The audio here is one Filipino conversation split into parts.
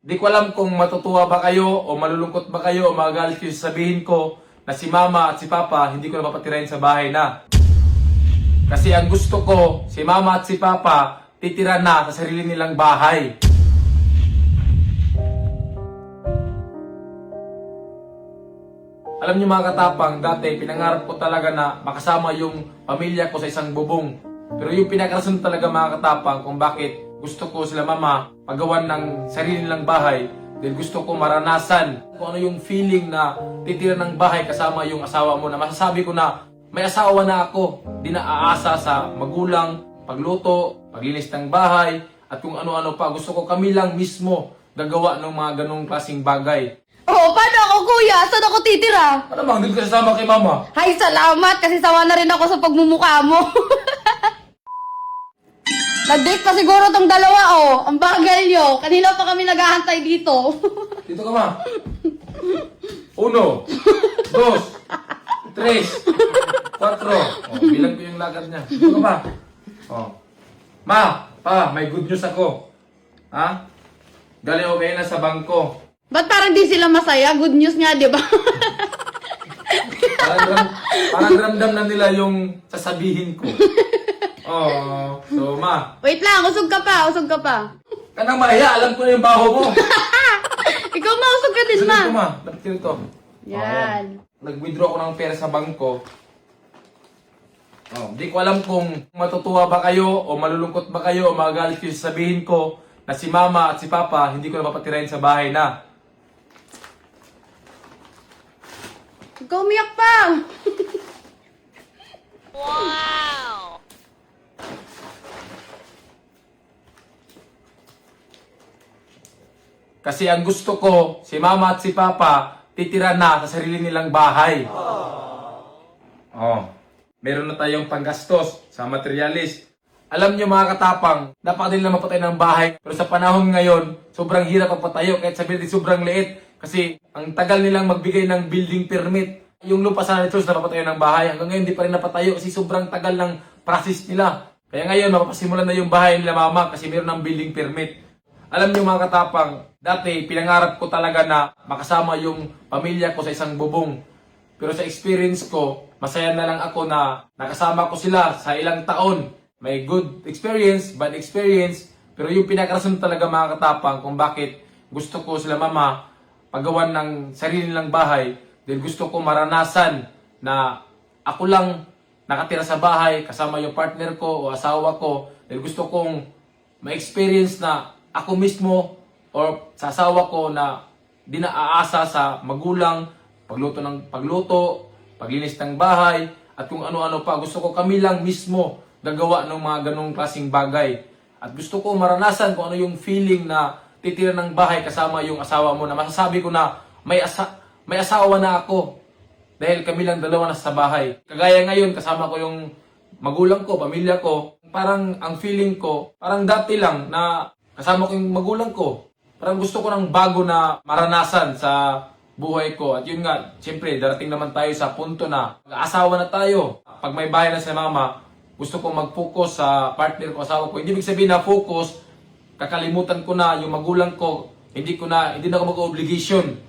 Di ko alam kung matutuwa ba kayo o malulungkot ba kayo o magagalit kayo sa sabihin ko na si mama at si papa hindi ko na papatirahin sa bahay na. Kasi ang gusto ko, si mama at si papa titira na sa sarili nilang bahay. Alam niyo mga katapang, dati pinangarap ko talaga na makasama yung pamilya ko sa isang bubong. Pero yung pinakarason talaga mga katapang kung bakit gusto ko sila mama paggawan ng sarili nilang bahay dahil gusto ko maranasan kung ano yung feeling na titira ng bahay kasama yung asawa mo na masasabi ko na may asawa na ako, di na aasa sa magulang, pagluto, paglinis ng bahay at kung ano-ano pa. Gusto ko kami lang mismo gagawa ng mga ganong klaseng bagay. Oo, paano ako kuya? Saan ako titira? Ano bang, hindi ka sasama kay mama? Hay, salamat kasi sawa na rin ako sa pagmumukha mo. Nag-date pa siguro tong dalawa, oh. Ang bagal nyo. Kanina pa kami naghahantay dito. Dito ka, ma. 1, 2, 3, 4. Oh, bilang ko yung lagad niya. Dito ka, ma. Oh. Ma, pa, may good news ako. Ha? Galing ako kayo na sa bangko. Ba't parang di sila masaya? Good news nga, di ba? Parang ramdam na nila yung sasabihin ko. Oh, so ma. Wait lang, usog ka pa, usog ka pa. Kanang mahiya, alam ko na yung baho mo. Ikaw mausog ka din, Dito ma. ma, dapat ka nito. Yan. Nag-withdraw ako ng pera sa bangko. Oh, di ko alam kung matutuwa ba kayo o malulungkot ba kayo o magagalit kayo sa sabihin ko na si mama at si papa hindi ko na papatirahin sa bahay na. Ikaw umiyak pa. Kasi ang gusto ko, si mama at si papa titira na sa sarili nilang bahay. Oh, meron na tayong panggastos sa materialis. Alam nyo mga katapang, dapat din lang mapatay ng bahay. Pero sa panahon ngayon, sobrang hirap magpatayo kahit sabihin natin sobrang liit. Kasi ang tagal nilang magbigay ng building permit. Yung lupa sana nito na papatayo ng bahay. Hanggang ngayon di pa rin napatayo kasi sobrang tagal ng process nila. Kaya ngayon mapapasimulan na yung bahay nila mama kasi meron ng building permit. Alam nyo mga katapang, dati pinangarap ko talaga na makasama yung pamilya ko sa isang bubong. Pero sa experience ko, masaya na lang ako na nakasama ko sila sa ilang taon. May good experience, bad experience. Pero yung pinakarason talaga mga katapang kung bakit gusto ko sila mama paggawan ng sarili nilang bahay. Dahil gusto ko maranasan na ako lang nakatira sa bahay kasama yung partner ko o asawa ko. Dahil gusto kong ma-experience na ako mismo or sa asawa ko na di na aasa sa magulang, pagluto, paglinis ng bahay, at kung ano-ano pa. Gusto ko kami lang mismo gagawa ng mga ganong klaseng bagay. At gusto ko maranasan kung ano yung feeling na titira ng bahay kasama yung asawa mo na masasabi ko na may asawa na ako. Dahil kami lang dalawa na sa bahay. Kagaya ngayon, kasama ko yung magulang ko, pamilya ko. Parang ang feeling ko, parang dati lang na kasama ko yung magulang ko. Parang gusto ko ng bago na maranasan sa buhay ko. At yun nga, siyempre, darating naman tayo sa punto na mag-asawa na tayo. Pag may bahay na si mama, gusto ko mag-focus sa partner ko, asawa ko. Hindi ibig sabihin na focus, kakalimutan ko na yung magulang ko. Hindi na ako mag-obligation.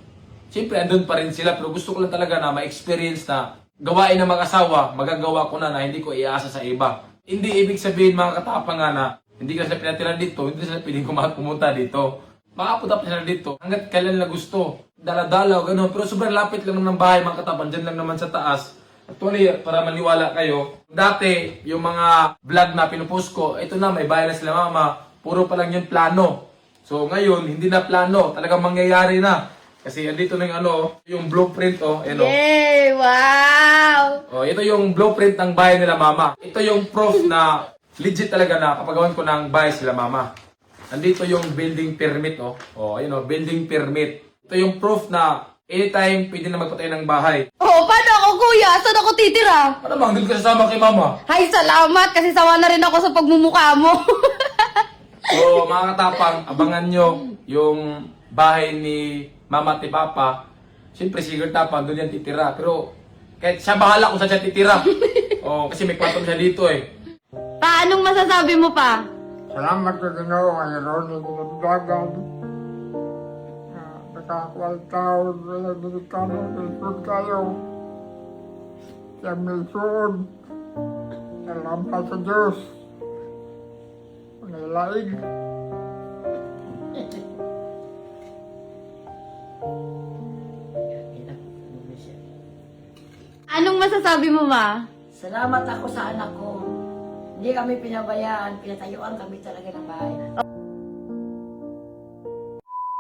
Siyempre, andun pa rin sila. Pero gusto ko lang talaga na ma-experience na gawain ng mag-asawa, magagawa ko na hindi ko iasa sa iba. Hindi ibig sabihin mga katapang nga na hindi ka sila pinatira dito, hindi sila pwedeng pumunta dito. Makapunta pa sila dito hanggat kailan nila gusto. Dala-dala o gano'n. Pero sobrang lapit lang naman ng bahay mga katapang. Diyan lang naman sa taas. Actually, para maniwala kayo, dati yung mga vlog na pinupost ko, ito na, may bahay na sila mama. Puro pa lang yung plano. So ngayon, hindi na plano. Talagang mangyayari na. Kasi andito na yung blueprint, Yay! Wow! Oh, ito yung blueprint ng bahay nila mama. Ito yung proof na legit talaga na kapagawan ko ng bahay sila mama. Nandito yung building permit, building permit. Ito yung proof na anytime pwede na magpatay ng bahay. Oo, paano ako kuya? Saan ako titira? Ano bang, hindi ka sasama kay mama? Hay, salamat kasi sawa na rin ako sa pagmumukha mo. So, mga katapang, abangan nyo yung bahay ni mama at ni papa. Siyempre, sigurd tapang, doon yan titira. Pero, kahit siya bahala kung saan siya titira. Kasi may kwarto siya dito eh. Paanong masasabi mo pa? Salamat sa Ginoo, mayroon yung dagat. makakwaltaon sa Amerikano, lisod kayo. Siya may suod. Salamat sa Diyos. Pangalaig. Anong masasabi mo, ma? Salamat ako sa anak ko. Hindi kami pinabayaan, pinatayuan kami talaga ng bahay.